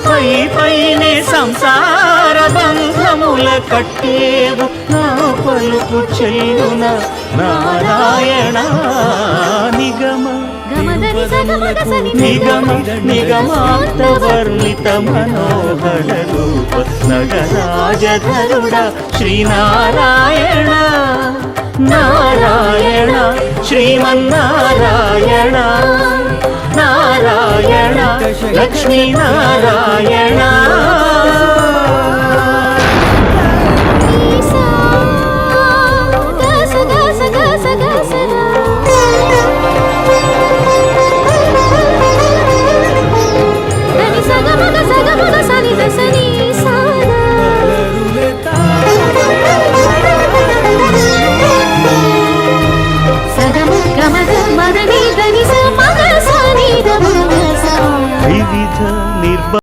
పై పైనే సంసార బంధముల కట్టేవు నా పలుకు చెల్లున నారాయణ నిగమ నిగమ నిగమాంతవర్ణిత మనోహర రూప నగరాజధరుడ శ్రీనారాయణ నారాయణ శ్రీమన్నారాయణ నారాయణ లక్ష్మీనారాయణ సగ మగ సని దశ